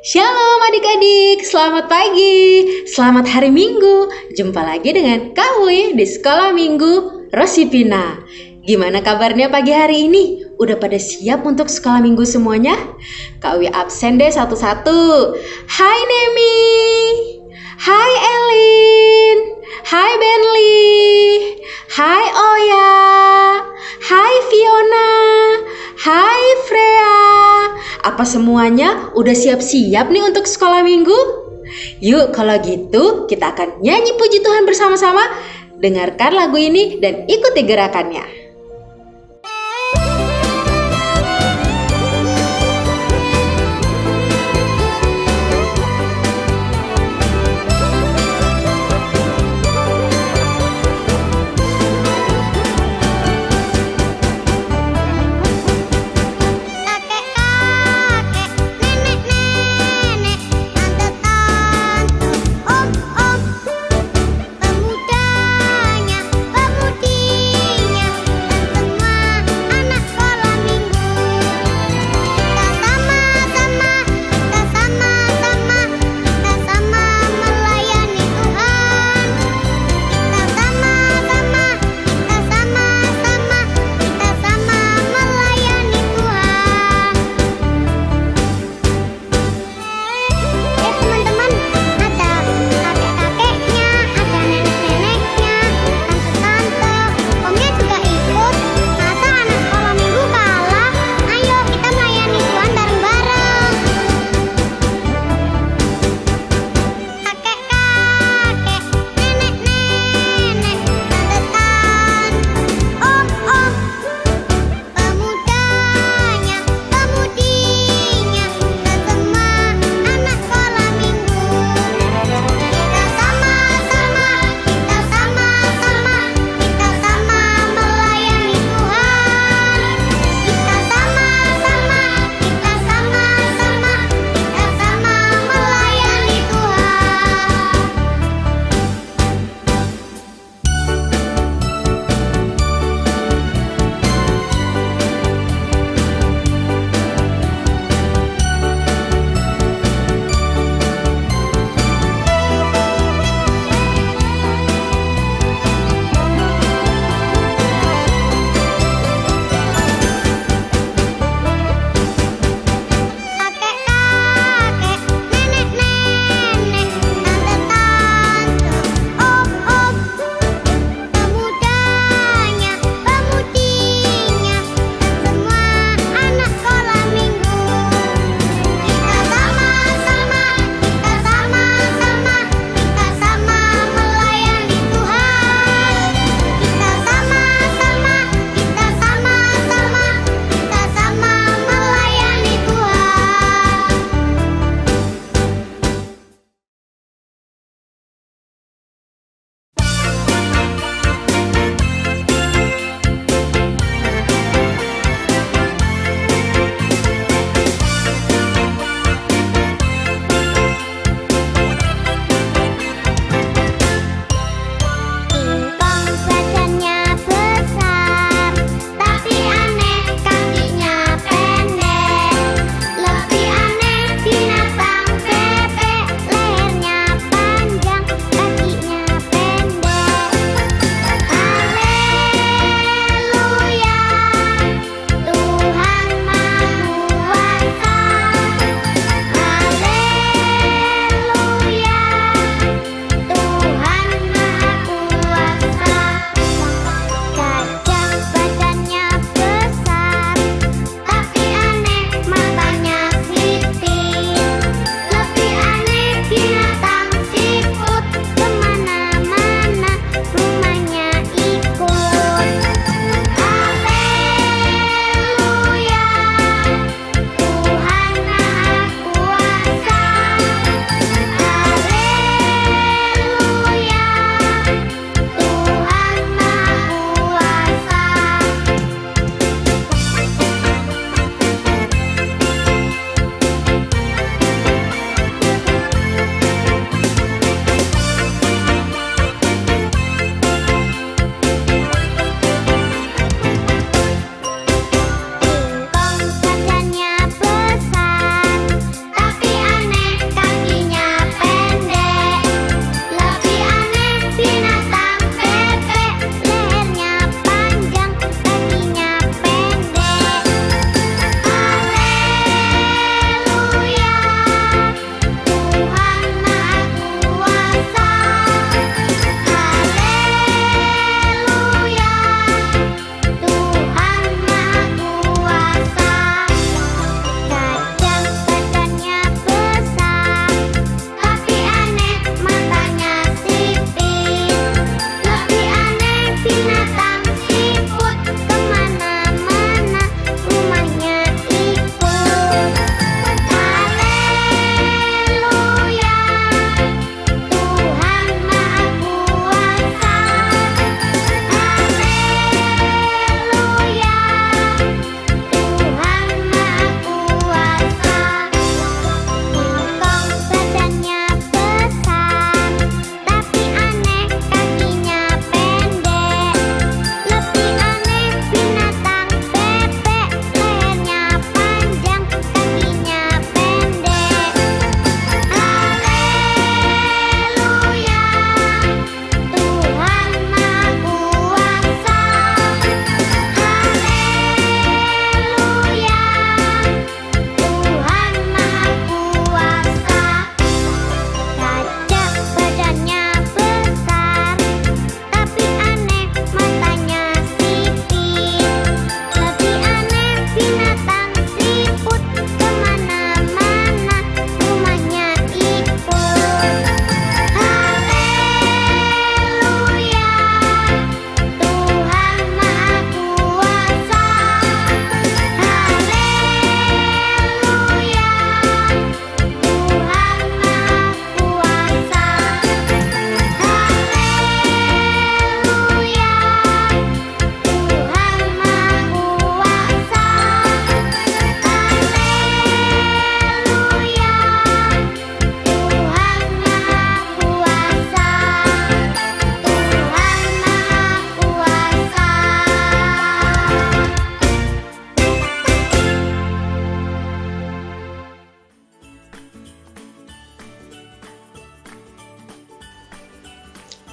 Shalom adik-adik, selamat pagi, selamat hari Minggu. Jumpa lagi dengan Kak Wi di Sekolah Minggu Rosipina. Gimana kabarnya pagi hari ini? Udah pada siap untuk sekolah minggu semuanya? Kak Wi absen deh satu-satu. Hai Nemi, hai Elin, hai Benly, hai Oya, hai Fiona, hai Freya. Apa semuanya udah siap-siap nih untuk sekolah minggu? Yuk kalau gitu kita akan nyanyi puji Tuhan bersama-sama. Dengarkan lagu ini dan ikuti gerakannya.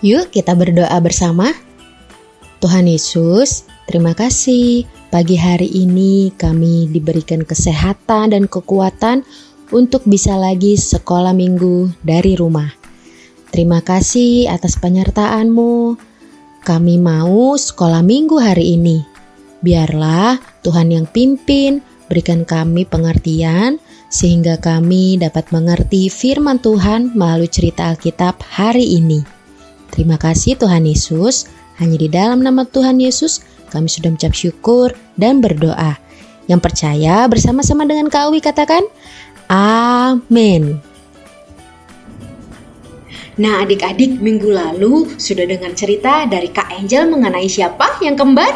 Yuk kita berdoa bersama. Tuhan Yesus, terima kasih. Pagi hari ini kami diberikan kesehatan dan kekuatan untuk bisa lagi sekolah minggu dari rumah. Terima kasih atas penyertaan-Mu. Kami mau sekolah minggu hari ini. Biarlah Tuhan yang pimpin, berikan kami pengertian sehingga kami dapat mengerti firman Tuhan melalui cerita Alkitab hari ini. Terima kasih Tuhan Yesus. Hanya di dalam nama Tuhan Yesus kami sudah mengucap syukur dan berdoa. Yang percaya bersama-sama dengan Kak Awi katakan, amin. Nah adik-adik, minggu lalu sudah dengar cerita dari Kak Angel mengenai siapa yang kembar?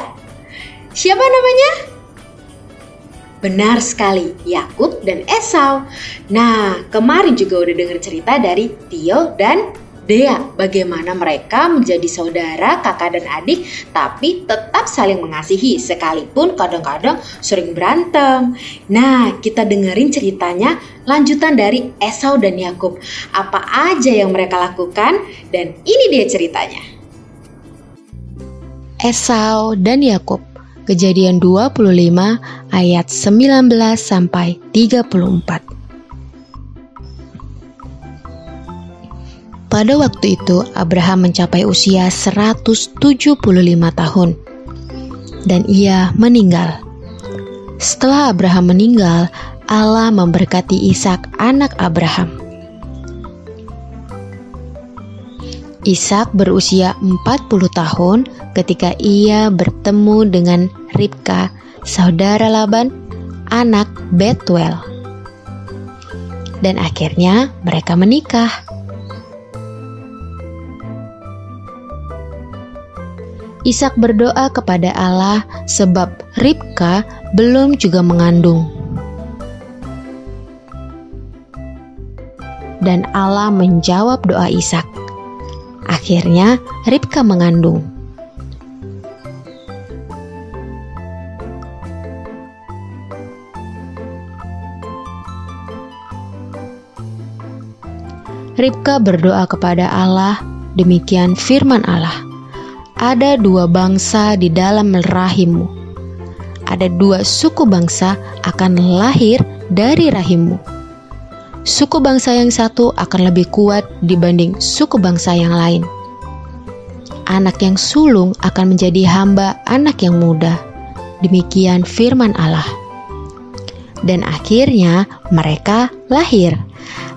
Siapa namanya? Benar sekali, Yakub dan Esau. Nah kemarin juga udah dengar cerita dari Tio dan Dea, bagaimana mereka menjadi saudara, kakak dan adik, tapi tetap saling mengasihi sekalipun kadang-kadang sering berantem. Nah, kita dengerin ceritanya lanjutan dari Esau dan Yakub. Apa aja yang mereka lakukan? Dan ini dia ceritanya. Esau dan Yakub, Kejadian 25 ayat 19 sampai 34. Pada waktu itu Abraham mencapai usia 175 tahun dan ia meninggal. Setelah Abraham meninggal, Allah memberkati Ishak anak Abraham. Ishak berusia 40 tahun ketika ia bertemu dengan Ribka, saudara Laban, anak Betuel. Dan akhirnya mereka menikah. Ishak berdoa kepada Allah sebab Ribka belum juga mengandung. Dan Allah menjawab doa Ishak. Akhirnya Ribka mengandung. Ribka berdoa kepada Allah, demikian firman Allah. Ada 2 bangsa di dalam rahimmu. Ada 2 suku bangsa akan lahir dari rahimmu. Suku bangsa yang satu akan lebih kuat dibanding suku bangsa yang lain. Anak yang sulung akan menjadi hamba anak yang muda. Demikian firman Allah. Dan akhirnya mereka lahir.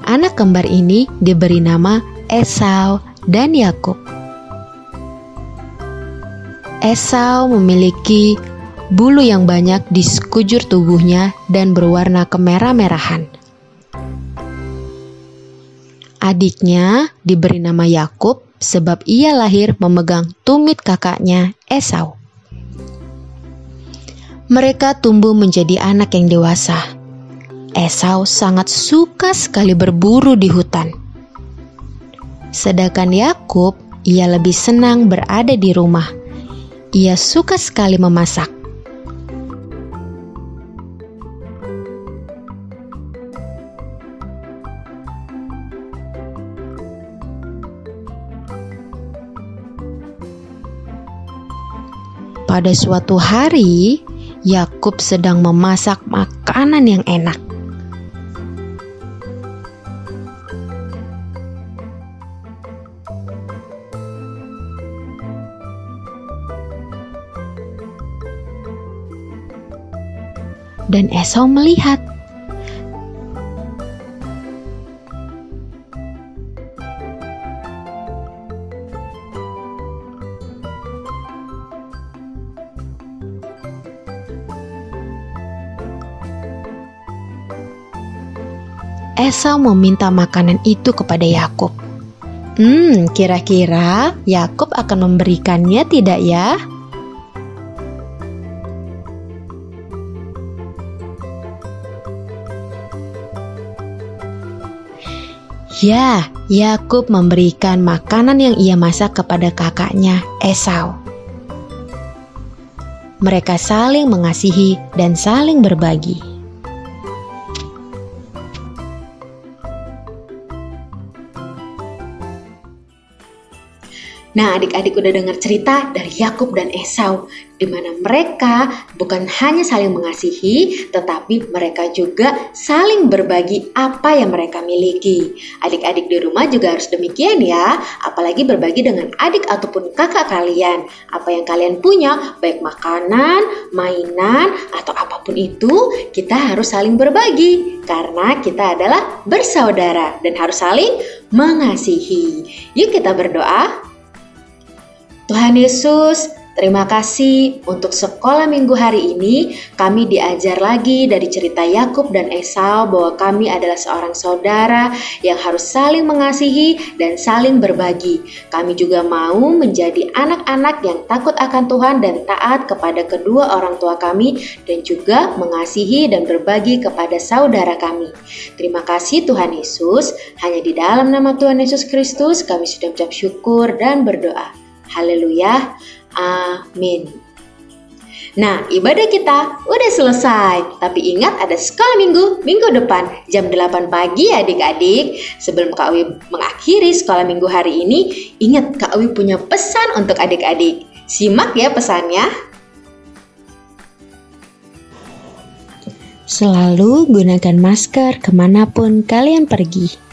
Anak kembar ini diberi nama Esau dan Yakub. Esau memiliki bulu yang banyak di sekujur tubuhnya dan berwarna kemerah-merahan. Adiknya diberi nama Yakub sebab ia lahir memegang tumit kakaknya Esau. Mereka tumbuh menjadi anak yang dewasa. Esau sangat suka sekali berburu di hutan. Sedangkan Yakub, ia lebih senang berada di rumah. Ia suka sekali memasak. Pada suatu hari, Yakub sedang memasak makanan yang enak. Dan Esau melihat. Esau meminta makanan itu kepada Yakub. Kira-kira Yakub akan memberikannya tidak ya? Ya, Yakub memberikan makanan yang ia masak kepada kakaknya Esau. Mereka saling mengasihi dan saling berbagi. Nah, adik-adik udah dengar cerita dari Yakub dan Esau, di mana mereka bukan hanya saling mengasihi, tetapi mereka juga saling berbagi apa yang mereka miliki. Adik-adik di rumah juga harus demikian ya, apalagi berbagi dengan adik ataupun kakak kalian. Apa yang kalian punya, baik makanan, mainan, atau apapun itu, kita harus saling berbagi, karena kita adalah bersaudara dan harus saling mengasihi. Yuk kita berdoa. Tuhan Yesus, terima kasih untuk sekolah minggu hari ini. Kami diajar lagi dari cerita Yakub dan Esau bahwa kami adalah seorang saudara yang harus saling mengasihi dan saling berbagi. Kami juga mau menjadi anak-anak yang takut akan Tuhan dan taat kepada kedua orang tua kami dan juga mengasihi dan berbagi kepada saudara kami. Terima kasih Tuhan Yesus. Hanya di dalam nama Tuhan Yesus Kristus kami sudah mengucap syukur dan berdoa. Haleluya, amin. Nah, ibadah kita udah selesai. Tapi ingat ada sekolah minggu depan jam 8 pagi ya adik-adik. Sebelum Kak Uwi mengakhiri sekolah minggu hari ini, ingat Kak Uwi punya pesan untuk adik-adik. Simak ya pesannya. Selalu gunakan masker kemanapun kalian pergi.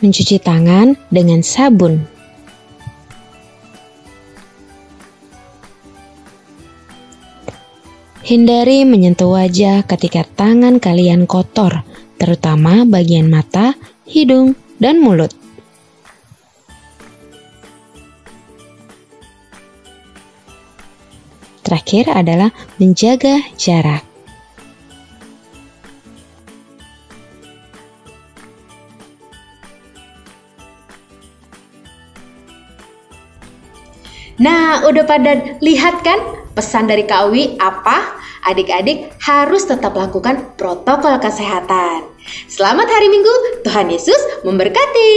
Mencuci tangan dengan sabun. Hindari menyentuh wajah ketika tangan kalian kotor, terutama bagian mata, hidung, dan mulut. Terakhir adalah menjaga jarak. Nah, udah pada lihat kan pesan dari Kak Uwi apa? Adik-adik harus tetap lakukan protokol kesehatan. Selamat hari Minggu, Tuhan Yesus memberkati.